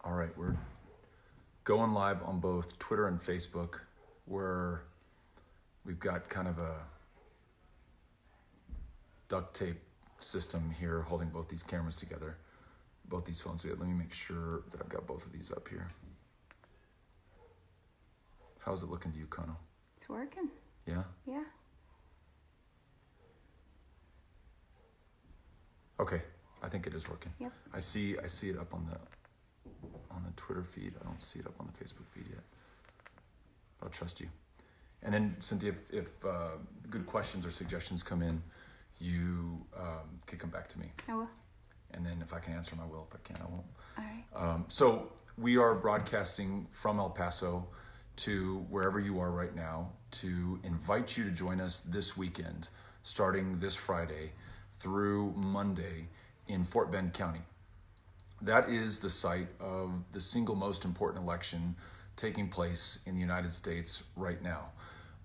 All right, we're going live on both Twitter and Facebook, where we've got kind of a duct tape system here holding both these cameras together, both these phones together. Let me make sure that I've got both of these up here. How's it looking to you, Kano? It's working. Yeah? Yeah. Okay, I think it is working. Yep. I see it up on the Twitter feed. I don't see it up on the Facebook feed yet. But I'll trust you. And then, Cynthia, if good questions or suggestions come in, you can come back to me. I will. And then if I can answer them, I will. If I can't, I won't. All right. So we are broadcasting from El Paso to wherever you are right now to invite you to join us this weekend, starting this Friday through Monday in Fort Bend County. That is the site of the single most important election taking place in the United States right now.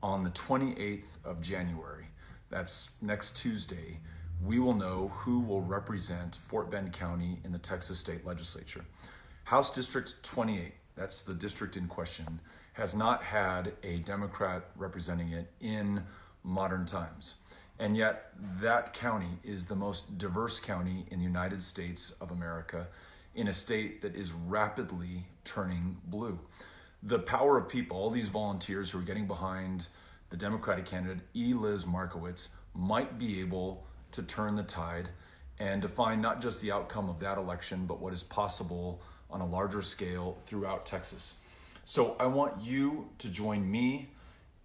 On the 28th of January, that's next Tuesday, we will know who will represent Fort Bend County in the Texas State Legislature. House District 28, that's the district in question, has not had a Democrat representing it in modern times. And yet that county is the most diverse county in the United States of America, in a state that is rapidly turning blue. The power of people, all these volunteers who are getting behind the Democratic candidate, Eliz Markowitz, might be able to turn the tide and define not just the outcome of that election, but what is possible on a larger scale throughout Texas. So I want you to join me,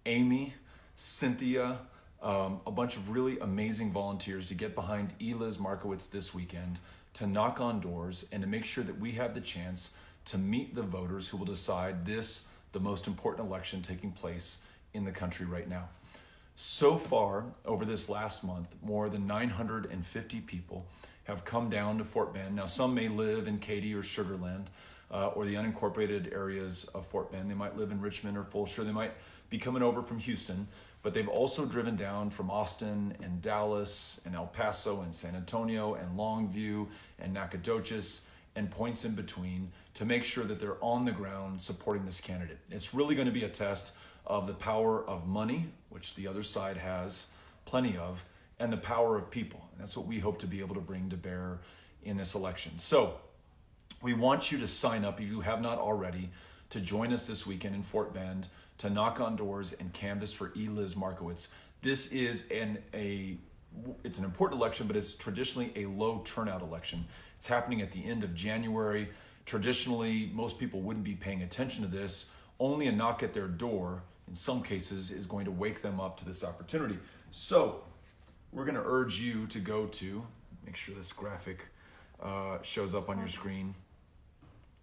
Amy, Cynthia, a bunch of really amazing volunteers to get behind Eliz Markowitz this weekend, to knock on doors and to make sure that we have the chance to meet the voters who will decide this, the most important election taking place in the country right now. So far, over this last month, more than 950 people have come down to Fort Bend. Now, some may live in Katy or Sugarland or the unincorporated areas of Fort Bend. They might live in Richmond or Fulshear. They might be coming over from Houston, but they've also driven down from Austin and Dallas and El Paso and San Antonio and Longview and Nacogdoches and points in between to make sure that they're on the ground supporting this candidate. It's really going to be a test of the power of money, which the other side has plenty of, and the power of people. And that's what we hope to be able to bring to bear in this election. So we want you to sign up, if you have not already, to join us this weekend in Fort Bend, to knock on doors and canvass for Eliz Markowitz. This is it's an important election, but it's traditionally a low turnout election. It's happening at the end of January. Traditionally, most people wouldn't be paying attention to this. Only a knock at their door, in some cases, is going to wake them up to this opportunity. So we're going to urge you to go to, make sure this graphic shows up on your screen.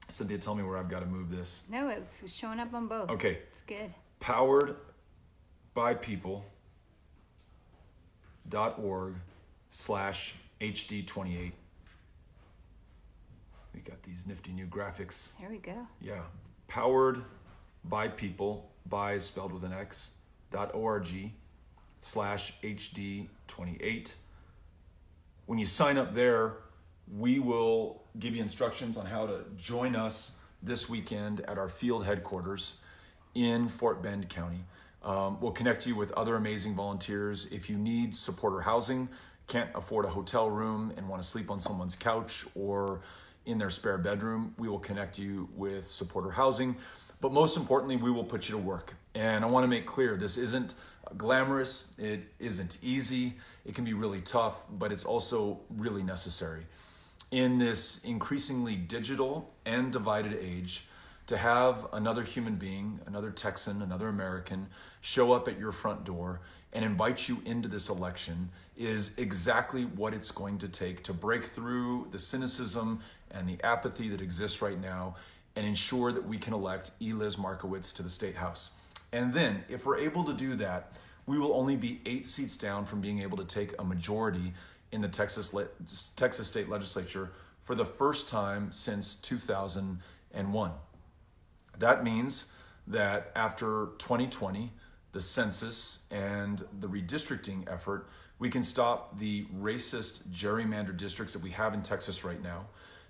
Cynthia, tell me where I've got to move this. No, it's showing up on both. Okay. It's good. poweredbypeople.org/HD28. We got these nifty new graphics. Here we go. Yeah. Powered by people, by spelled with an X, .org/HD28. When you sign up there, we will give you instructions on how to join us this weekend at our field headquarters in Fort Bend County. We'll connect you with other amazing volunteers. If you need supporter housing, can't afford a hotel room and want to sleep on someone's couch or in their spare bedroom, we will connect you with supporter housing. But most importantly, we will put you to work. And I want to make clear, this isn't glamorous, it isn't easy, it can be really tough, but it's also really necessary. In this increasingly digital and divided age, to have another human being, another Texan, another American, show up at your front door and invite you into this election is exactly what it's going to take to break through the cynicism and the apathy that exists right now and ensure that we can elect Eliz Markowitz to the State House. And then, if we're able to do that, we will only be 8 seats down from being able to take a majority in the Texas State Legislature for the first time since 2001. That means that after 2020, the census and the redistricting effort, we can stop the racist gerrymandered districts that we have in Texas right now.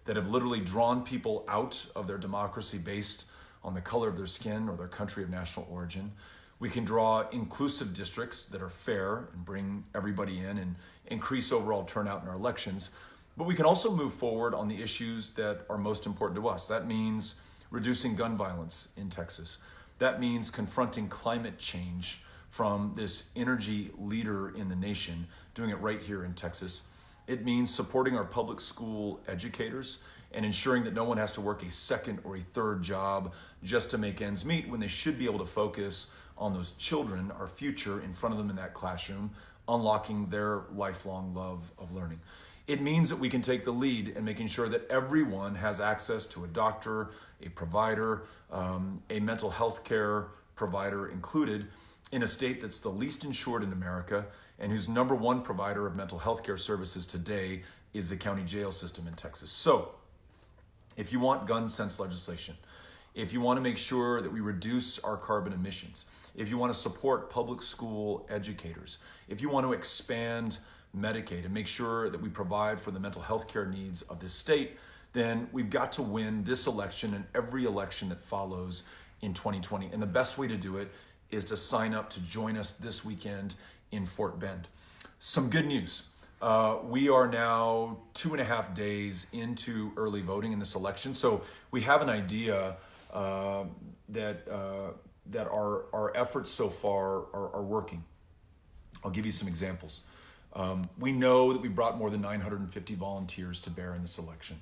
that have literally drawn people out of their democracy based on the color of their skin or their country of national origin. We can draw inclusive districts that are fair and bring everybody in and increase overall turnout in our elections. But we can also move forward on the issues that are most important to us. That means reducing gun violence in Texas. That means confronting climate change from this energy leader in the nation, doing it right here in Texas. It means supporting our public school educators and ensuring that no one has to work a second or a third job just to make ends meet when they should be able to focus on those children, our future, in front of them in that classroom, unlocking their lifelong love of learning. It means that we can take the lead in making sure that everyone has access to a doctor, a provider, a mental health care provider included, in a state that's the least insured in America and whose number one provider of mental health care services today is the county jail system in Texas. So, if you want gun sense legislation, if you want to make sure that we reduce our carbon emissions, if you want to support public school educators, if you want to expand Medicaid and make sure that we provide for the mental health care needs of this state, then we've got to win this election and every election that follows in 2020. And the best way to do it is to sign up to join us this weekend in Fort Bend. Some good news. We are now 2.5 days into early voting in this election. So we have an idea that our efforts so far are working. I'll give you some examples. We know that we brought more than 950 volunteers to bear in this election.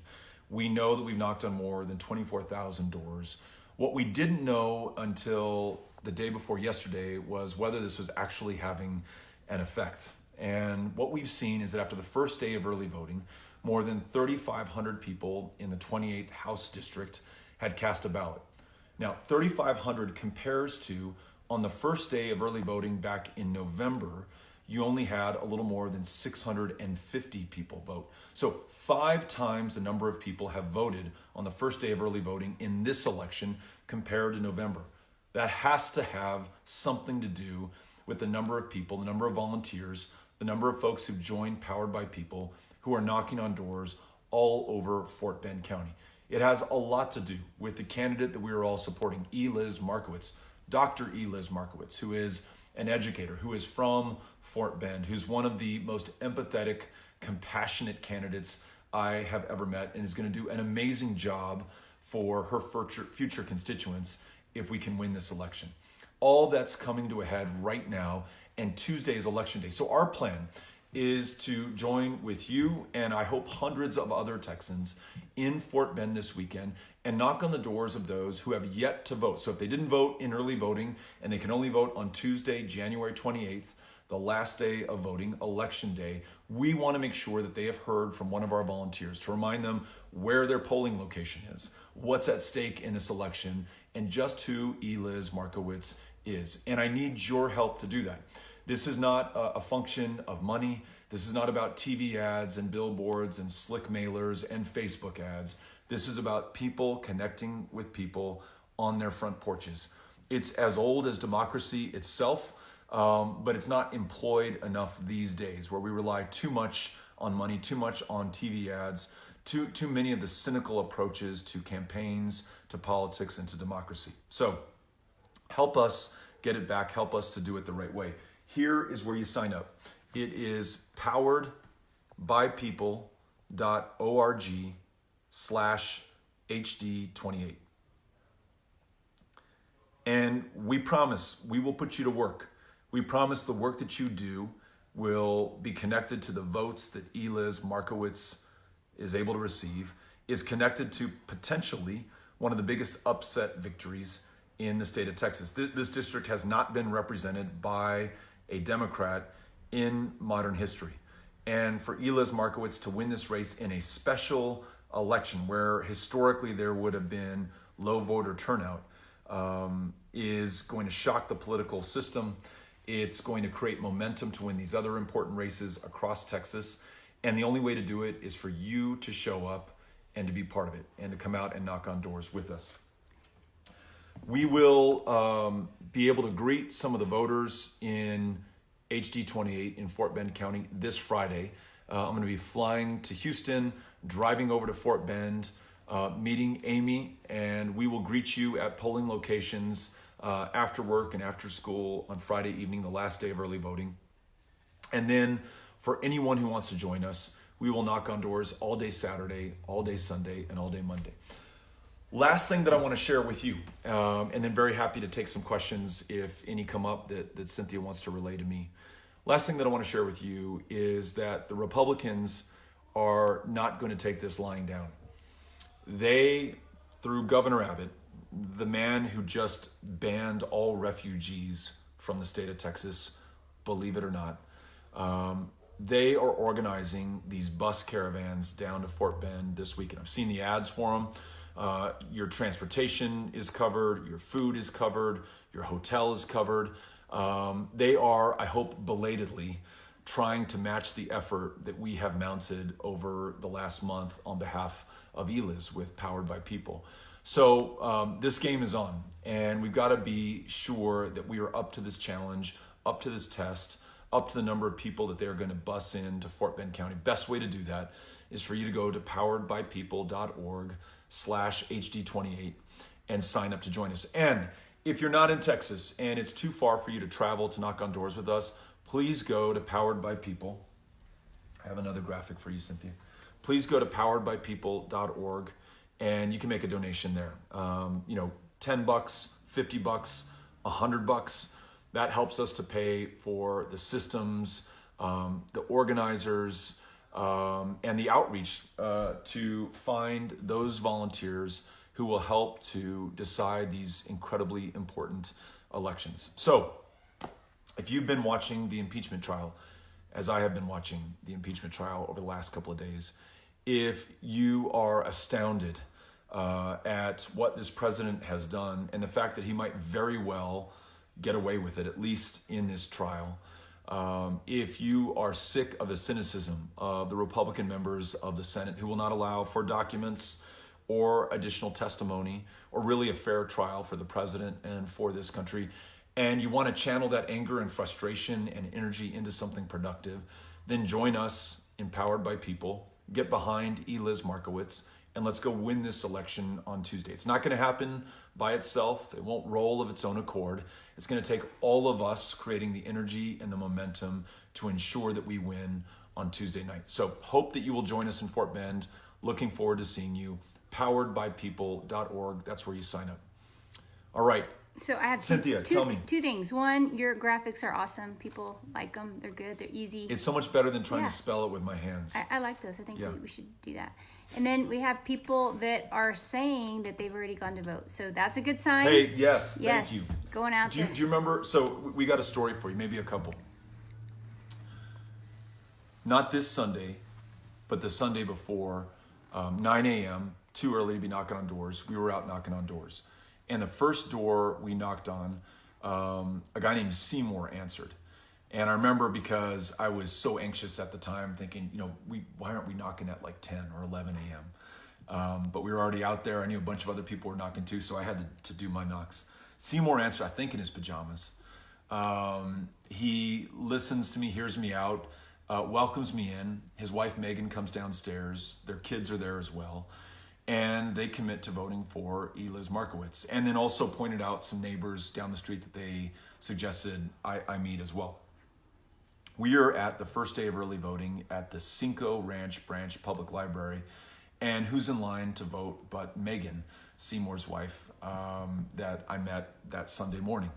We know that we've knocked on more than 24,000 doors. What we didn't know until the day before yesterday was whether this was actually having an effect. And what we've seen is that after the first day of early voting, more than 3,500 people in the 28th House District had cast a ballot. Now, 3,500 compares to, on the first day of early voting back in November, you only had a little more than 650 people vote. So 5 times the number of people have voted on the first day of early voting in this election compared to November. That has to have something to do with the number of people, the number of volunteers, the number of folks who've joined Powered by People, who are knocking on doors all over Fort Bend County. It has a lot to do with the candidate that we are all supporting, Eliz Markowitz, Dr. Eliz Markowitz, who is an educator, who is from Fort Bend, who's one of the most empathetic, compassionate candidates I have ever met, and is going to do an amazing job for her future constituents if we can win this election. All that's coming to a head right now, and Tuesday is election day. So our plan is to join with you and I hope hundreds of other Texans in Fort Bend this weekend and knock on the doors of those who have yet to vote. So if they didn't vote in early voting and they can only vote on Tuesday, January 28th, the last day of voting, election day, we want to make sure that they have heard from one of our volunteers to remind them where their polling location is, what's at stake in this election, and just who Eliz Markowitz is. And I need your help to do that. This is not a function of money. This is not about TV ads and billboards and slick mailers and Facebook ads. This is about people connecting with people on their front porches. It's as old as democracy itself, but it's not employed enough these days, where we rely too much on money, too much on TV ads, too many of the cynical approaches to campaigns, to politics, and to democracy. So help us get it back. Help us to do it the right way. Here is where you sign up. It is poweredbypeople.org/HD28. And we promise we will put you to work. We promise the work that you do will be connected to the votes that Eliz Markowitz is able to receive, is connected to potentially one of the biggest upset victories in the state of Texas. This district has not been represented by a Democrat in modern history. And for Eliz Markowitz to win this race in a special election where historically there would have been low voter turnout is going to shock the political system. It's going to create momentum to win these other important races across Texas. And the only way to do it is for you to show up and to be part of it and to come out and knock on doors with us. We will be able to greet some of the voters in HD28 in Fort Bend County this Friday. I'm going to be flying to Houston, driving over to Fort Bend, meeting Amy, and we will greet you at polling locations after work and after school on Friday evening, the last day of early voting. And then for anyone who wants to join us, we will knock on doors all day Saturday, all day Sunday, and all day Monday. Last thing that I want to share with you, and then very happy to take some questions if any come up that Cynthia wants to relay to me. Last thing that I want to share with you is that the Republicans are not going to take this lying down. They, through Governor Abbott, the man who just banned all refugees from the state of Texas, believe it or not, they are organizing these bus caravans down to Fort Bend this weekend. I've seen the ads for them. Your transportation is covered, your food is covered, your hotel is covered. They are, I hope belatedly, trying to match the effort that we have mounted over the last month on behalf of Eliz with Powered by People. So this game is on, and we've got to be sure that we are up to this challenge, up to this test, up to the number of people that they're going to bus into Fort Bend County. Best way to do that is for you to go to poweredbypeople.org/HD28 and sign up to join us. And if you're not in Texas and it's too far for you to travel to knock on doors with us, please go to Powered by People. I have another graphic for you, Cynthia. Please go to poweredbypeople.org and you can make a donation there. $10, $50, $100. That helps us to pay for the systems, the organizers, and the outreach to find those volunteers who will help to decide these incredibly important elections. So, if you've been watching the impeachment trial, as I have been watching the impeachment trial over the last couple of days, if you are astounded at what this president has done and the fact that he might very well get away with it, at least in this trial, if you are sick of the cynicism of the Republican members of the Senate who will not allow for documents or additional testimony or really a fair trial for the president and for this country, and you want to channel that anger and frustration and energy into something productive, then join us in Powered by People, get behind Eliz Markowitz, and let's go win this election on Tuesday. It's not going to happen by itself. It won't roll of its own accord. It's going to take all of us creating the energy and the momentum to ensure that we win on Tuesday night. So hope that you will join us in Fort Bend. Looking forward to seeing you. Poweredbypeople.org. That's where you sign up. All right. So I have Cynthia, tell me. Two things. One, your graphics are awesome. People like them. They're good. They're easy. It's so much better than trying to spell it with my hands. I like those. I think we should do that. And then we have people that are saying that they've already gone to vote. So that's a good sign. Hey, yes. Thank you. Going out there. Do you remember? So we got a story for you, maybe a couple. Not this Sunday, but the Sunday before, 9 a.m., too early to be knocking on doors. We were out knocking on doors. And the first door we knocked on, a guy named Seymour answered. And I remember because I was so anxious at the time thinking, why aren't we knocking at like 10 or 11 a.m.? But we were already out there. I knew a bunch of other people were knocking too, so I had to do my knocks. Seymour answered, I think in his pajamas. He listens to me, hears me out, welcomes me in. His wife Megan comes downstairs. Their kids are there as well. And they commit to voting for Eliz Markowitz. And then also pointed out some neighbors down the street that they suggested I meet as well. We are at the first day of early voting at the Cinco Ranch Branch Public Library. And who's in line to vote but Megan, Seymour's wife, that I met that Sunday morning.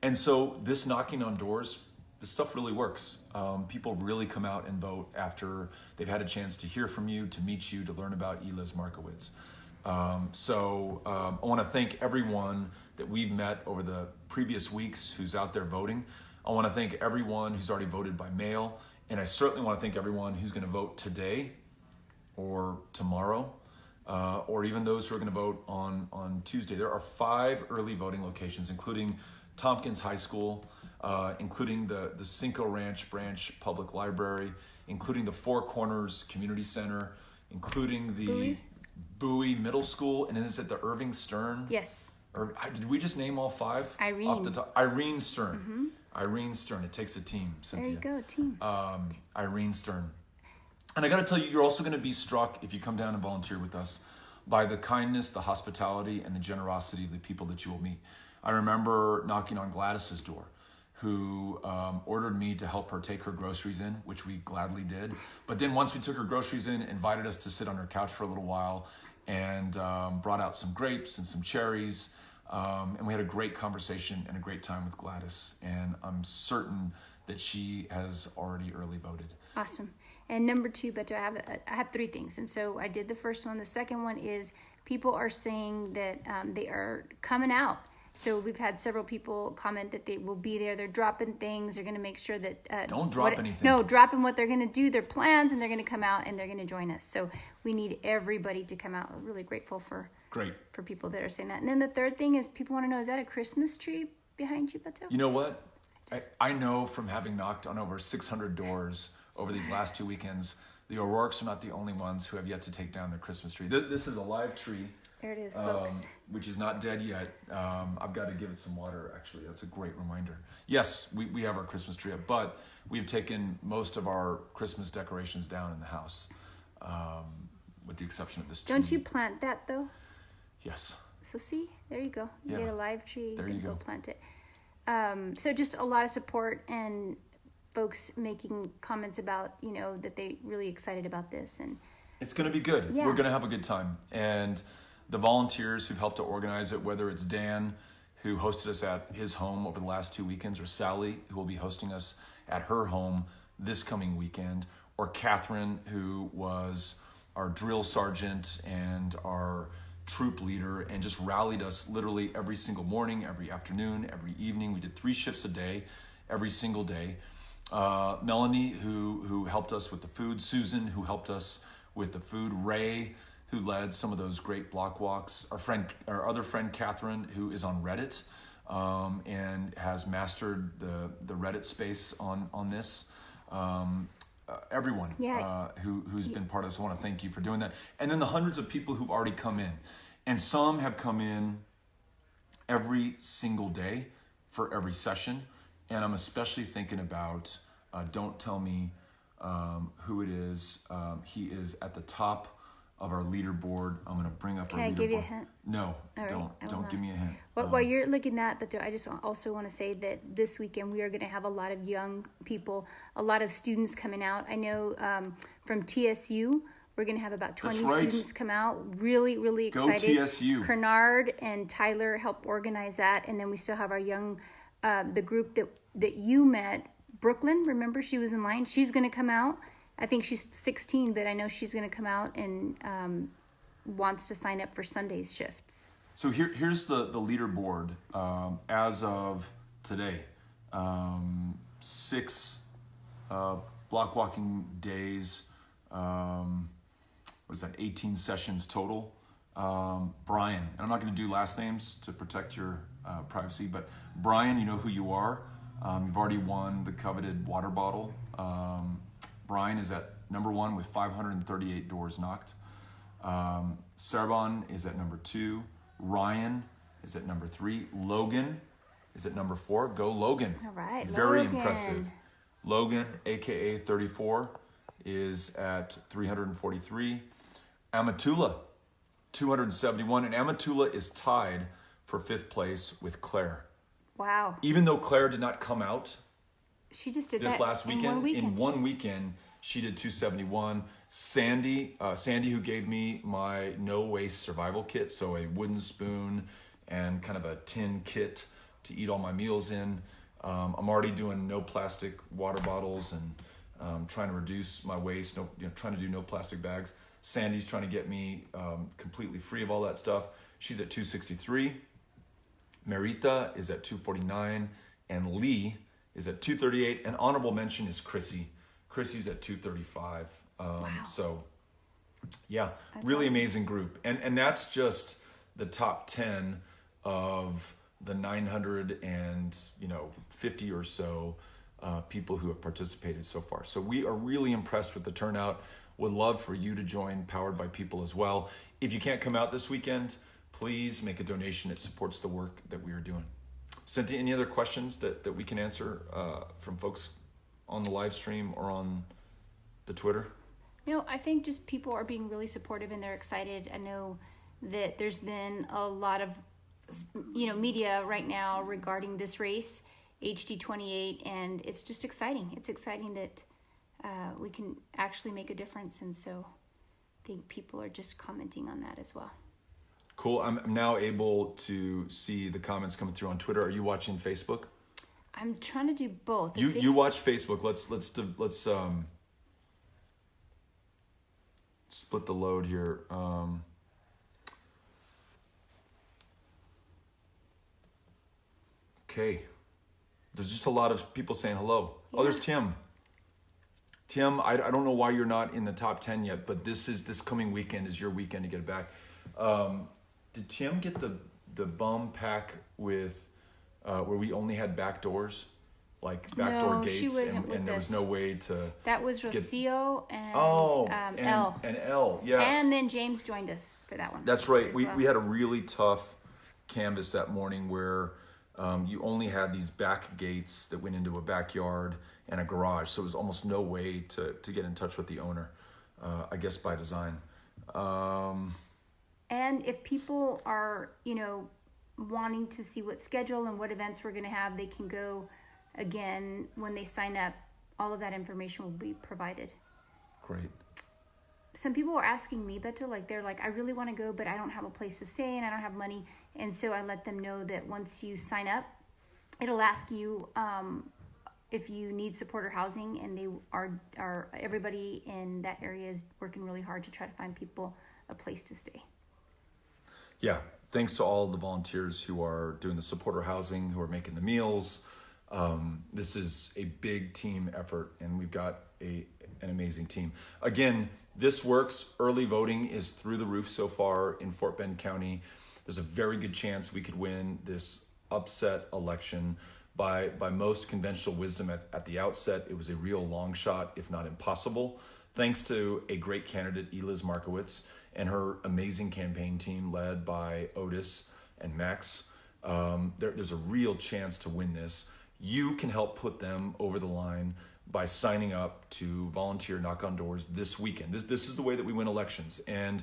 And so this knocking on doors, this stuff really works. People really come out and vote after they've had a chance to hear from you, to meet you, to learn about Eliz Markowitz. So I want to thank everyone that we've met over the previous weeks who's out there voting. I want to thank everyone who's already voted by mail. And I certainly want to thank everyone who's going to vote today or tomorrow, or even those who are going to vote on Tuesday. There are 5 early voting locations, including Tompkins High School, including the Cinco Ranch Branch Public Library, including the Four Corners Community Center, including the Bowie Middle School, and is it the Irving Stern? Yes. Did we just name all 5? Irene. Off the top? Irene Stern. Mm-hmm. Irene Stern. It takes a team, Cynthia. There you go, team. Irene Stern. And I got to tell you, you're also going to be struck if you come down and volunteer with us by the kindness, the hospitality, and the generosity of the people that you will meet. I remember knocking on Gladys's door, who ordered me to help her take her groceries in, which we gladly did. But then once we took her groceries in, invited us to sit on her couch for a little while and brought out some grapes and some cherries. And we had a great conversation and a great time with Gladys. And I'm that she has already early voted. Awesome. And number 2, Beto, I have 3 things. And so I did the first one. The second one is people are saying that they are coming out. So we've had several people comment that they will be there. They're dropping things. They're going to make sure that... Don't drop anything. No, dropping what they're going to do, their plans, and they're going to come out and they're going to join us. So we need everybody to come out. I'm really grateful for people that are saying that. And then the third thing is people want to know, is that a Christmas tree behind you, Beto? You know what? I know from having knocked on over 600 doors over these last 2 weekends, the O'Rourke's are not the only ones who have yet to take down their Christmas tree. This is a live tree. There it is, folks. Which is not dead yet. I've got to give it some water, actually. That's a great reminder. Yes, we have our Christmas tree up, but we've taken most of our Christmas decorations down in the house, with the exception of this tree. Don't you plant that, though? Yes. So see, there you go. You get a live tree. There you go. Plant it. So just a lot of support and folks making comments about, that they really excited about this. And it's going to be good. Yeah. We're going to have a good time. And the volunteers who've helped to organize it, whether it's Dan, who hosted us at his home over the last 2 weekends, or Sally, who will be hosting us at her home this coming weekend, or Catherine, who was our drill sergeant and our troop leader and just rallied us literally every single morning, every afternoon, every evening. We did 3 shifts a day, every single day. Melanie, who helped us with the food. Susan, who helped us with the food. Ray, who led some of those great block walks. Our other friend, Catherine, who is on Reddit and has mastered the Reddit space on this. Everyone who's been part of this, I want to thank you for doing that. And then the hundreds of people who've already come in. And some have come in every single day for every session. And I'm especially thinking about, don't tell me who it is. He is at the top of our leaderboard. I'm going to bring up our leaderboard. Can I give you a hint? No, don't give me a hint. While you're looking at that, but I just also want to say that this weekend we are going to have a lot of young people, a lot of students coming out. I know from TSU, we're going to have about 20 students come out. Really, really excited. Go TSU. Kernard and Tyler helped organize that. And then we still have our young, the group that you met, Brooklyn, remember she was in line? She's going to come out. I think she's 16, but I know she's going to come out and wants to sign up for Sunday's shifts. So here's the leaderboard as of today. 6 block walking days. What is that? 18 sessions total. Brian, and I'm not going to do last names to protect your privacy, but Brian, you know who you are. You've already won the coveted water bottle. Brian is at number 1 with 538 doors knocked. Sarban is at number 2. Ryan is at number 3. Logan is at number 4. Go Logan. All right, Very impressive. Logan, aka 34, is at 343. Amatula, 271. And Amatula is tied for 5th place with Claire. Wow. Even though Claire did not come out, she just did this that last weekend. In one weekend, she did 271. Sandy, who gave me my no waste survival kit, so a wooden spoon and kind of a tin kit to eat all my meals in. I'm already doing no plastic water bottles and trying to reduce my waste. Trying to do no plastic bags. Sandy's trying to get me completely free of all that stuff. She's at 263. Marita is at 249, and Lee is at 238. And honorable mention is Chrissy. Chrissy's at 235. Wow. So, yeah, That's really awesome. amazing group. And that's just the top 10 of the 950 or so people who have participated so far. So we are really impressed with the turnout. Would love for you to join Powered by People as well. If you can't come out this weekend, please make a donation. It supports the work that we are doing. Cynthia, any other questions that we can answer from folks on the live stream or on the Twitter? No, I think just people are being really supportive and they're excited. I know that there's been a lot of, media right now regarding this race, HD28, and it's just exciting. It's exciting that we can actually make a difference, and so I think people are just commenting on that as well. Cool. I'm now able to see the comments coming through on Twitter. Are you watching Facebook? I'm trying to do both. You watch Facebook. Let's split the load here. Okay. There's just a lot of people saying hello. Yeah. Oh, there's Tim. Tim, I don't know why you're not in the top 10 yet, but this coming weekend is your weekend to get it back. Did Tim get the bum pack with where we only had back doors? Like backdoor gates, and there was no way to. That was Rocio and L. And L, yes. And then James joined us for that one. That's right. We had a really tough canvas that morning where you only had these back gates that went into a backyard and a garage, so there was almost no way to get in touch with the owner, I guess by design. And if people are, wanting to see what schedule and what events we're going to have, they can go. Again, when they sign up, all of that information will be provided. Great. Some people are asking me, Beto, they're like, I really want to go, but I don't have a place to stay and I don't have money. And so I let them know that once you sign up, it'll ask you if you need supporter housing, and they are everybody in that area is working really hard to try to find people a place to stay. Yeah. Thanks to all the volunteers who are doing the supporter housing, who are making the meals. This is a big team effort, and we've got an amazing team. Again, this works. Early voting is through the roof so far in Fort Bend County. There's a very good chance we could win this upset election. By most conventional wisdom at the outset, it was a real long shot, if not impossible, thanks to a great candidate, Eliz Markowitz, and her amazing campaign team led by Otis and Max. There's a real chance to win this. You can help put them over the line by signing up to volunteer knock on doors this weekend. This is the way that we win elections, and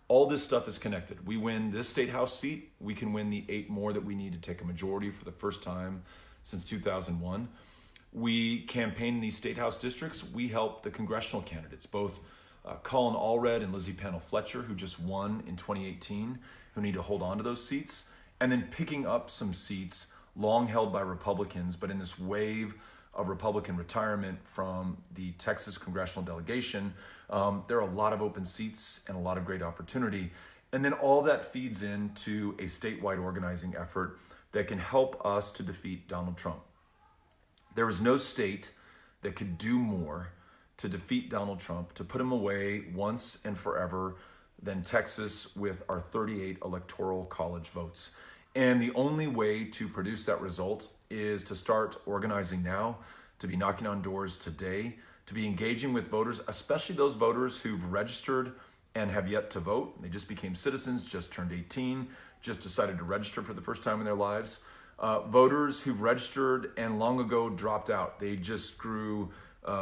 all this stuff is connected. We win this state house seat, we can win the 8 more that we need to take a majority for the first time since 2001. We campaign in these state house districts. We help the congressional candidates, both Colin Allred and Lizzie Panel Fletcher, who just won in 2018, who need to hold on to those seats, and then picking up some seats long held by Republicans, but in this wave of Republican retirement from the Texas congressional delegation, there are a lot of open seats and a lot of great opportunity. And then all that feeds into a statewide organizing effort that can help us to defeat Donald Trump. There is no state that could do more to defeat Donald Trump, to put him away once and forever, than Texas with our 38 electoral college votes. And the only way to produce that result is to start organizing now, to be knocking on doors today, to be engaging with voters, especially those voters who've registered and have yet to vote. They just became citizens, just turned 18, just decided to register for the first time in their lives. Voters who've registered and long ago dropped out. They just grew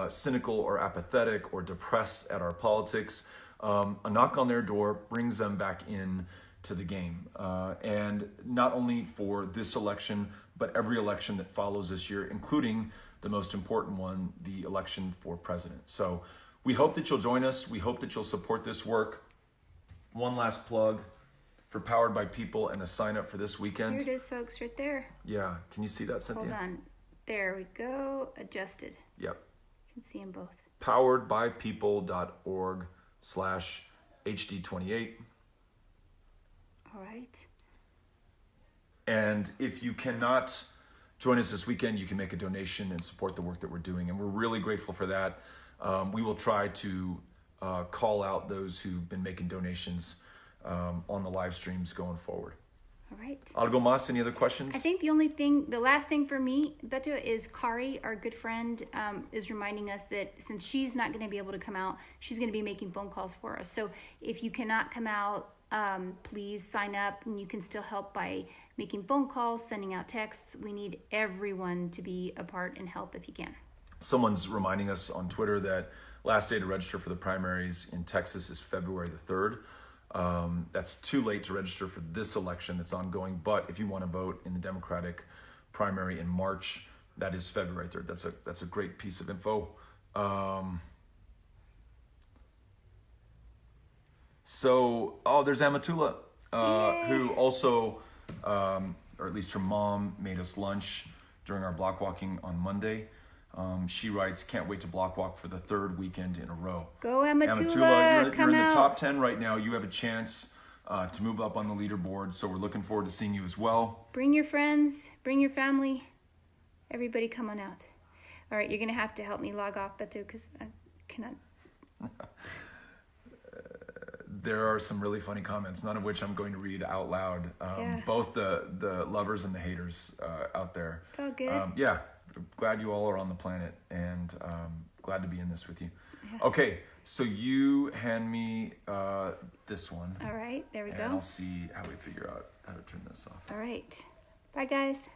cynical or apathetic or depressed at our politics. A knock on their door brings them back in to the game. And not only for this election, but every election that follows this year, including the most important one, the election for president. So we hope that you'll join us. We hope that you'll support this work. One last plug for Powered by People and the sign up for this weekend. Here it is, folks, right there. Yeah. Can you see that, Cynthia? Hold on. There we go. Adjusted. Yep. You can see them both. poweredbypeople.org/HD28. All right. And if you cannot join us this weekend, you can make a donation and support the work that we're doing. And we're really grateful for that. We will try to call out those who've been making donations on the live streams going forward. All right. Algo más, any other questions? I think the last thing for me, Beto, is Kari, our good friend, is reminding us that since she's not going to be able to come out, she's going to be making phone calls for us. So if you cannot come out, please sign up, and you can still help by making phone calls, sending out texts. We need everyone to be a part and help if you can. Someone's reminding us on Twitter that Last day to register for the primaries in Texas is February the 3rd. That's too late to register for this election that's ongoing, but if you want to vote in the Democratic primary in March, that is February 3rd. That's a great piece of info. There's Amatula, who also, or at least her mom, made us lunch during our block walking on Monday. She writes, can't wait to block walk for the 3rd weekend in a row. Go Amatula, you're in the top 10 right now. You have a chance to move up on the leaderboard, so we're looking forward to seeing you as well. Bring your friends, bring your family. Everybody come on out. All right, you're going to have to help me log off, Beto, because I cannot. There are some really funny comments, none of which I'm going to read out loud. Both the lovers and the haters out there. It's all good. Glad you all are on the planet, and glad to be in this with you. Yeah. Okay, so you hand me this one. All right, there we go. And I'll see how we figure out how to turn this off. All right. Bye, guys.